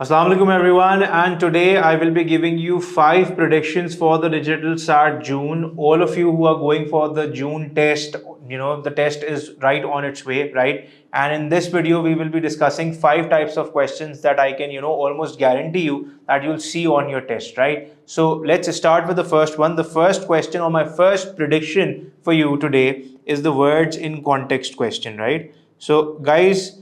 Assalamu alaikum everyone, and today I will be giving you 5 predictions for the digital SAT June. All of you who are going for the June test, the test is right on its way, right? And in this video we will be discussing 5 types of questions that I can almost guarantee you that you'll see on your test, right? So let's start with the first one. The first question, or my first prediction for you today, is the words in context question, right? So guys,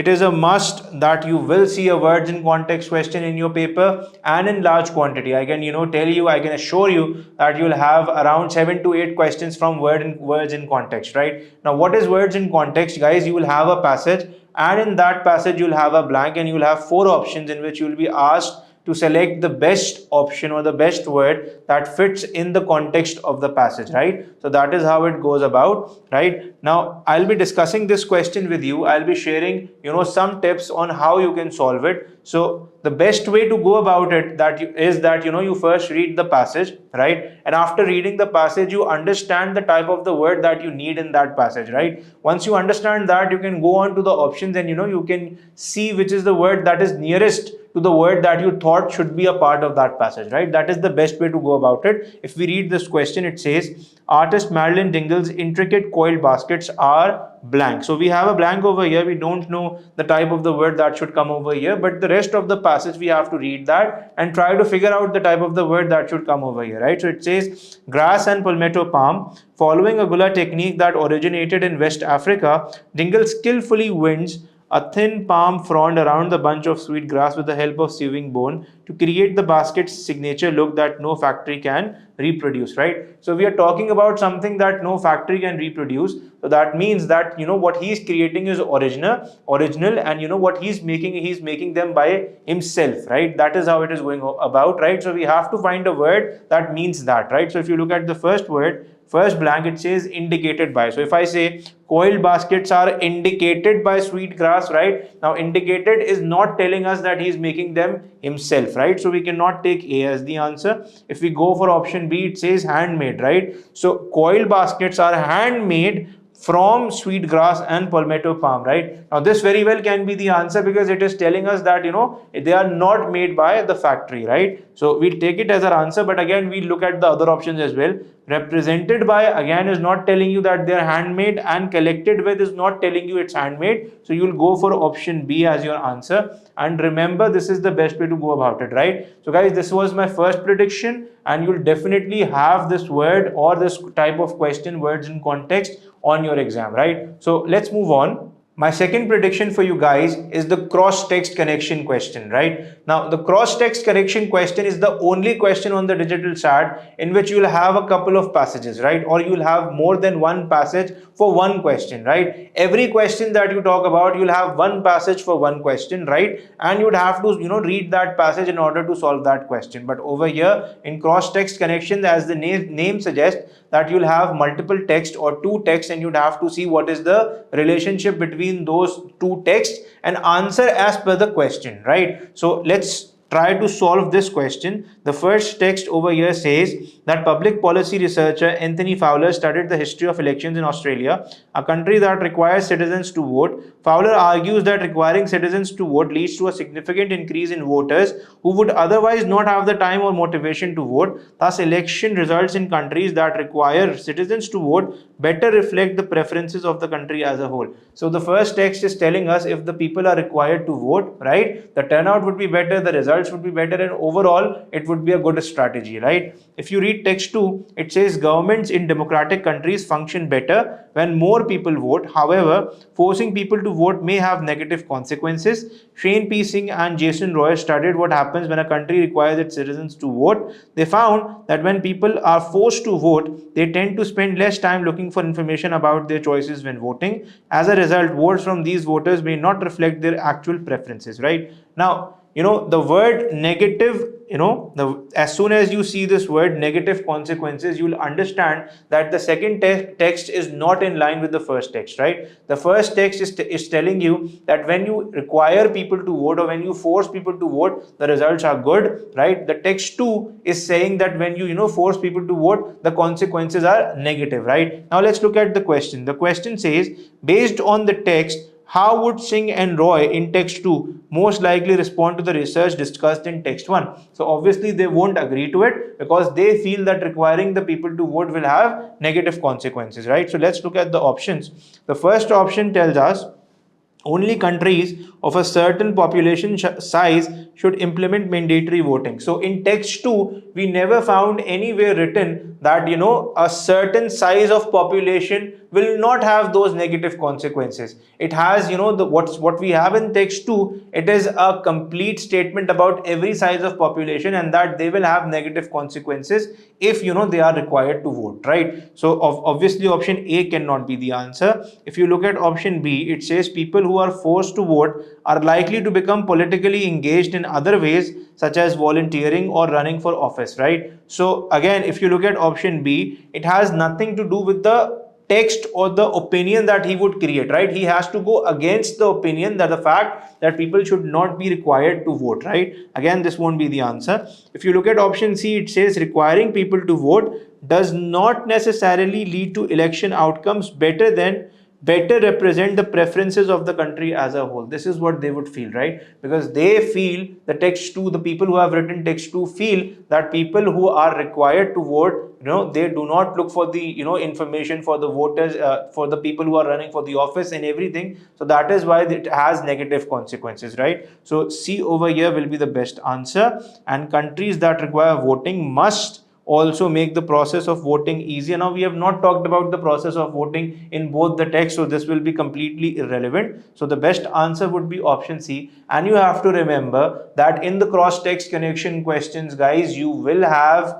it is a must that you will see a words in context question in your paper, and in large quantity. I can tell you, I can assure you that you'll have around 7 to 8 questions from words in context, right? Now what is words in context, guys? You will have a passage, and in that passage you'll have a blank, and you'll have 4 options in which you'll be asked to select the best option or the best word that fits in the context of the passage, right? So that is how it goes about, right? Now I'll be discussing this question with you. I'll be sharing some tips on how you can solve it. So the best way to go about it is that you first read the passage, right? And after reading the passage, you understand the type of the word that you need in that passage, right? Once you understand that, you can go on to the options, and you can see which is the word that is nearest to the word that you thought should be a part of that passage, right? That is the best way to go about it. If we read this question, it says, artist Marilyn Dingle's intricate coiled baskets are blank. So we have a blank over here. We don't know the type of the word that should come over here, but the rest of the passage we have to read that and try to figure out the type of the word that should come over here, right? So it says, grass and palmetto palm, following a gula technique that originated in West Africa, Dingle skillfully winds a thin palm frond around the bunch of sweet grass with the help of sewing bone to create the basket's signature look that no factory can reproduce, right? So we are talking about something that no factory can reproduce. So that means that what he's creating is original, and what he's making them by himself, right? That is how it is going about, right? So we have to find a word that means that, right? So if you look at the first word, first blank, it says indicated by. So if I say coiled baskets are indicated by sweet grass, right? Now indicated is not telling us that he's making them himself, right? So we cannot take A as the answer. If we go for option B, it says handmade, right? So coiled baskets are handmade from sweet grass and palmetto palm, right? Now this very well can be the answer, because it is telling us that they are not made by the factory, right? So we'll take it as our answer, but again we look at the other options as well. Represented by, again, is not telling you that they are handmade, and collected with is not telling you it's handmade. So you'll go for option B as your answer, and remember, this is the best way to go about it, right? So guys, this was my first prediction, and you'll definitely have this word or this type of question, words in context, on your exam, right? So let's move on. My second prediction for you guys is the cross-text connection question, right? Now, the cross-text connection question is the only question on the digital SAT in which you'll have a couple of passages, right? Or you'll have more than one passage for one question, right? Every question that you talk about, you'll have one passage for one question, right? And you'd have to, read that passage in order to solve that question. But over here in cross-text connection, as the name suggests, that you'll have multiple text or 2 texts, and you'd have to see what is the relationship between those 2 texts and answer as per the question, right? So let's try to solve this question. The first text over here says that public policy researcher Anthony Fowler studied the history of elections in Australia, a country that requires citizens to vote. Fowler argues that requiring citizens to vote leads to a significant increase in voters who would otherwise not have the time or motivation to vote. Thus, election results in countries that require citizens to vote better reflect the preferences of the country as a whole. So the first text is telling us if the people are required to vote, right, the turnout would be better, the results would be better, and overall it would be a good strategy, right? If you read text 2, it says governments in democratic countries function better when more people vote. However, forcing people to vote may have negative consequences. Shane P. Singh and Jason Roy studied what happens when a country requires its citizens to vote. They found that when people are forced to vote, they tend to spend less time looking for information about their choices when voting. As a result, votes from these voters may not reflect their actual preferences, right? Now, the word negative, as soon as you see this word negative consequences, you'll understand that the second text is not in line with the first text, right? The first text is telling you that when you require people to vote, or when you force people to vote, the results are good, right? The text 2 is saying that when you force people to vote, the consequences are negative, right? Now let's look at the question. The question says, based on the text, how would Singh and Roy in text 2 most likely respond to the research discussed in text 1? So obviously they won't agree to it because they feel that requiring the people to vote will have negative consequences, right? So let's look at the options. The first option tells us only countries of a certain population size should implement mandatory voting. So in text 2, we never found anywhere written that a certain size of population will not have those negative consequences. It has what we have in text 2, it is a complete statement about every size of population and that they will have negative consequences if they are required to vote, right? So obviously option A cannot be the answer. If you look at option B, it says people who are forced to vote are likely to become politically engaged in other ways such as volunteering or running for office, right? So again, if you look at option B, it has nothing to do with the text or the opinion that he would create, right? He has to go against the opinion, that the fact that people should not be required to vote, right? Again, this won't be the answer. If you look at option C, it says requiring people to vote does not necessarily lead to election outcomes better represent the preferences of the country as a whole. This is what they would feel, right? Because they feel the text 2, the people who have written text 2 feel that people who are required to vote, they do not look for the information for the voters, for the people who are running for the office and everything. So that is why it has negative consequences, right? So C over here will be the best answer. And countries that require voting must also make the process of voting easier. Now we have not talked about the process of voting in both the text, so this will be completely irrelevant. So the best answer would be option C. And you have to remember that in the cross text connection questions, guys, you will have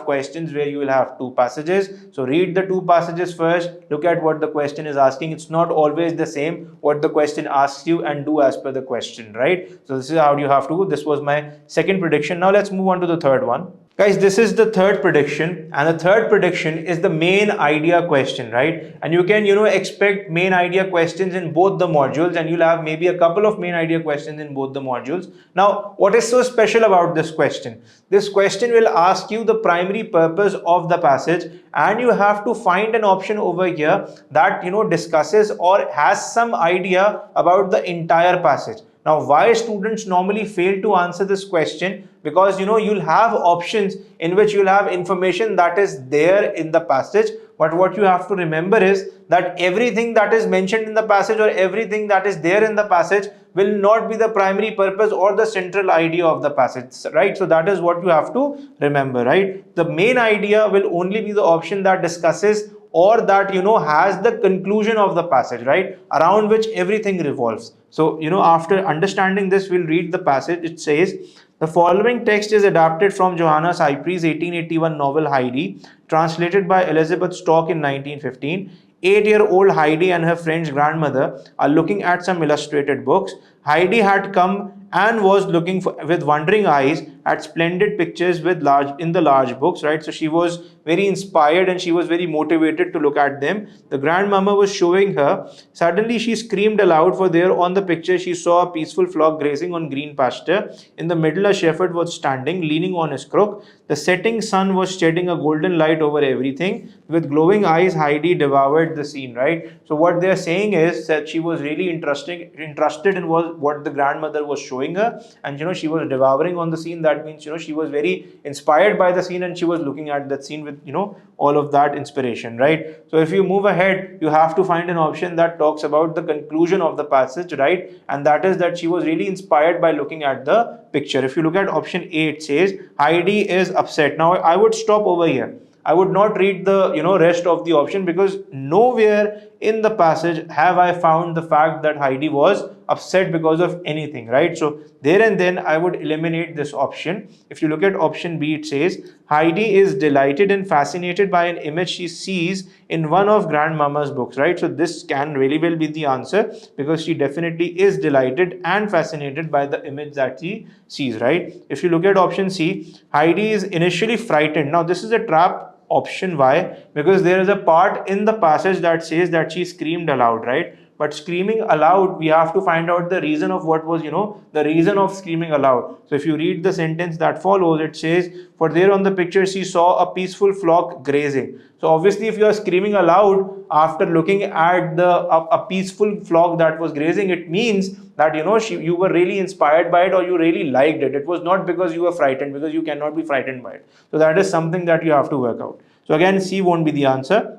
questions where you will have two passages. So read the two passages first, look at what the question is asking. It's not always the same what the question asks you, and do as per the question, right? So this is how you have to go. This was my second prediction. Now let's move on to the third one. Guys, this is the third prediction, and the third prediction is the main idea question, right? And you can, expect main idea questions in both the modules, and you'll have maybe a couple of main idea questions in both the modules. Now, what is so special about this question? This question will ask you the primary purpose of the passage, and you have to find an option over here that, discusses or has some idea about the entire passage. Now, why students normally fail to answer this question? Because you'll have options in which you'll have information that is there in the passage, but what you have to remember is that everything that is mentioned in the passage or everything that is there in the passage will not be the primary purpose or the central idea of the passage, right? So that is what you have to remember, right? The main idea will only be the option that discusses or that has the conclusion of the passage, right, around which everything revolves. So after understanding this, we'll read the passage. It says, the following text is adapted from Johanna Cyprie's 1881 novel Heidi, translated by Elizabeth Stock in 1915. 8-year-old Heidi and her friend's grandmother are looking at some illustrated books. Heidi had come and was looking with wondering eyes at splendid pictures in the large books, right? So she was very inspired and she was very motivated to look at them. The grandmama was showing her. Suddenly she screamed aloud, for there on the picture she saw a peaceful flock grazing on green pasture. In the middle a shepherd was standing, leaning on his crook. The setting sun was shedding a golden light over everything. With glowing eyes, Heidi devoured the scene, right? So what they're saying is that she was really interested in what the grandmother was showing her, and she was devouring on the scene. That means she was very inspired by the scene and she was looking at that scene with all of that inspiration, right? So if you move ahead, you have to find an option that talks about the conclusion of the passage, right? And that is that she was really inspired by looking at the picture. If you look at option A, it says Heidi is upset. Now I would stop over here. I would not read the rest of the option, because nowhere in the passage have I found the fact that Heidi was upset because of anything, right? So there and then I would eliminate this option. If you look at option B, it says Heidi is delighted and fascinated by an image she sees in one of grandmama's books, right? So this can really well be the answer, because she definitely is delighted and fascinated by the image that she sees, right? If you look at option C, Heidi is initially frightened. Now this is a trap option. Why? Because there is a part in the passage that says that she screamed aloud, right? but screaming aloud, we have to find out the reason of what was, the reason of screaming aloud. So if you read the sentence that follows, it says, for there on the picture she saw a peaceful flock grazing. So obviously if you are screaming aloud after looking at a peaceful flock that was grazing, it means that you were really inspired by it, or you really liked it. It was not because you were frightened, because you cannot be frightened by it. So that is something that you have to work out. So again, C won't be the answer.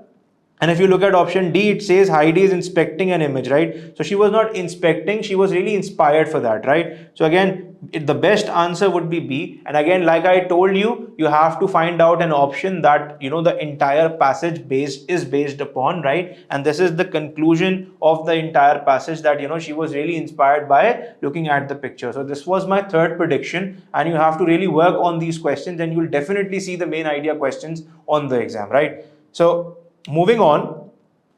And if you look at option D, it says Heidi is inspecting an image, right? So she was not inspecting, she was really inspired for that, right? So again, the best answer would be B. And again, like I told you, you have to find out an option that, the entire passage is based upon, right? And this is the conclusion of the entire passage, that, she was really inspired by looking at the picture. So this was my third prediction, and you have to really work on these questions, and you'll definitely see the main idea questions on the exam, right? So moving on.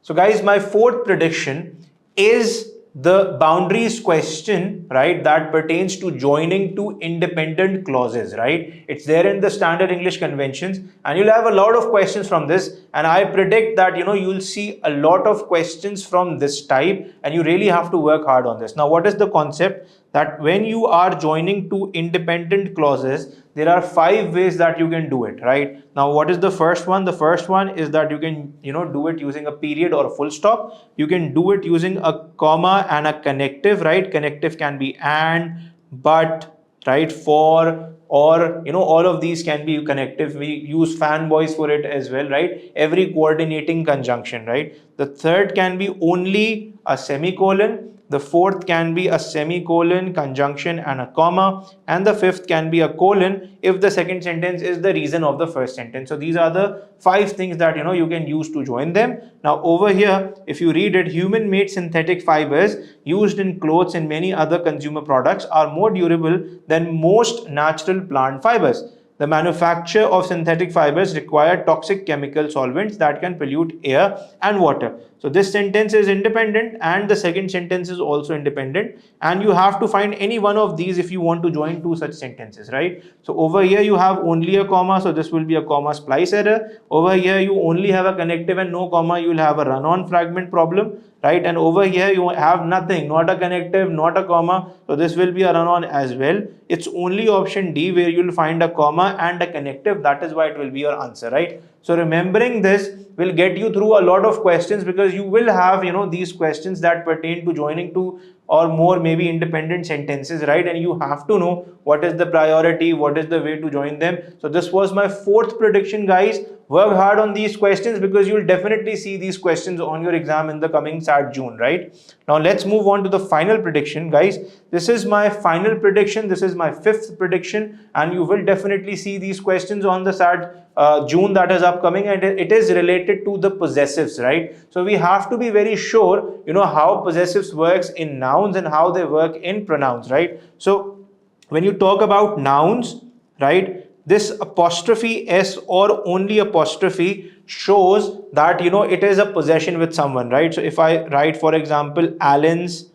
So guys, my fourth prediction is the boundaries question, right, that pertains to joining two independent clauses, right? It's there in the standard English conventions, and you'll have a lot of questions from this, and I predict that you'll see a lot of questions from this type, and you really have to work hard on this. Now, what is the concept? That when you are joining two independent clauses, there are 5 ways that you can do it, right? Now, what is the first one? The first one is that you can, do it using a period or a full stop. You can do it using a comma and a connective, right? Connective can be and, but, right, for, or, all of these can be connective. We use fanboys for it as well, right? Every coordinating conjunction, right? The third can be only a semicolon. The fourth can be a semicolon, conjunction and a comma, and the fifth can be a colon if the second sentence is the reason of the first sentence. So these are the 5 things that you can use to join them. Now over here, if you read it, human-made synthetic fibers used in clothes and many other consumer products are more durable than most natural plant fibers. The manufacture of synthetic fibers require toxic chemical solvents that can pollute air and water. So this sentence is independent, and the second sentence is also independent, and you have to find any one of these if you want to join 2 such sentences, right? So over here you have only a comma, so this will be a comma splice error. Over here you only have a connective and no comma, you will have a run-on fragment problem, right? And over here you have nothing, not a connective, not a comma, so this will be a run-on as well. It's only option D where you'll find a comma and a connective. That is why it will be your answer, right? So remembering this will get you through a lot of questions, because you will have these questions that pertain to joining 2 or more maybe independent sentences, right? And you have to know what is the priority, what is the way to join them. So this was my 4th prediction, guys. Work hard on these questions, because you'll definitely see these questions on your exam in the coming SAT June, right? Now let's move on to the final prediction, guys. This is my final prediction. This is my 5th prediction, and you will definitely see these questions on the SAT June that is upcoming, and it is related to the possessives, right? So we have to be very sure, how possessives works in nouns and how they work in pronouns, right? So when you talk about nouns, right, this apostrophe S or only apostrophe shows that it is a possession with someone, right? So if I write, for example, Alan's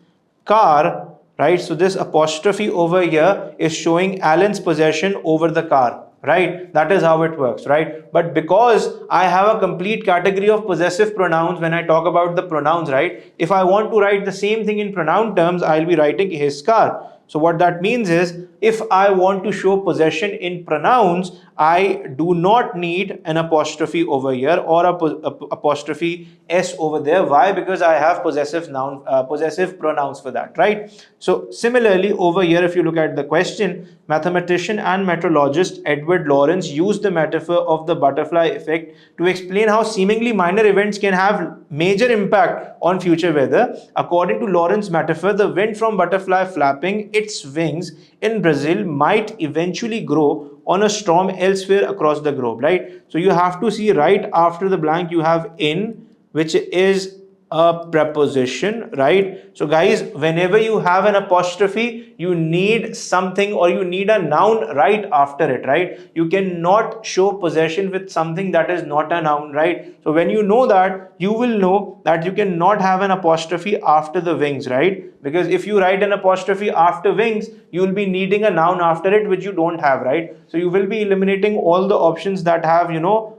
car, right, so this apostrophe over here is showing Alan's possession over the car, right? That is how it works, right? But because I have a complete category of possessive pronouns when I talk about the pronouns, right, if I want to write the same thing in pronoun terms, I'll be writing his car. So what that means is, if I want to show possession in pronouns, I do not need an apostrophe over here or a apostrophe S over there. Why? Because I have possessive pronouns for that, right? So similarly over here, if you look at the question, mathematician and meteorologist Edward Lorenz used the metaphor of the butterfly effect to explain how seemingly minor events can have major impact on future weather. According to Lorenz's metaphor, the wind from butterfly flapping its wings in Brazil might eventually grow on a storm elsewhere across the globe, right? So you have to see right after the blank you have in, which is a preposition, right? So guys, whenever you have an apostrophe, you need something, or you need a noun right after it, right? You cannot show possession with something that is not a noun, right? So when you know that, you will know that you cannot have an apostrophe after the wings, right? Because if you write an apostrophe after wings, you will be needing a noun after it, which you don't have, right? So you will be eliminating all the options that have,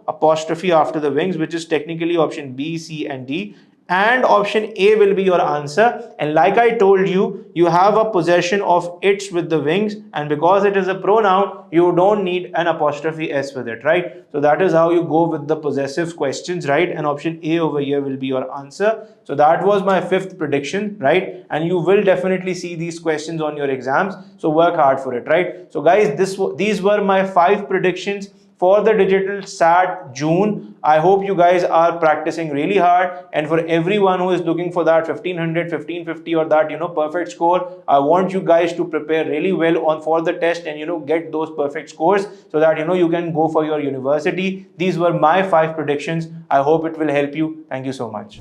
apostrophe after the wings, which is technically option B, C, and D. and option A will be your answer. And like I told you, you have a possession of its with the wings, and because it is a pronoun, you don't need an apostrophe s with it, right? So that is how you go with the possessive questions, right? And option A over here will be your answer. So that was my fifth prediction, right? And you will definitely see these questions on your exams, so work hard for it, right? So guys, these were my 5 predictions for the digital SAT June. I hope you guys are practicing really hard, and for everyone who is looking for that 1500, 1550 or that perfect score, I want you guys to prepare really well on for the test and get those perfect scores so that you can go for your university. These were my 5 predictions. I hope it will help you. Thank you so much.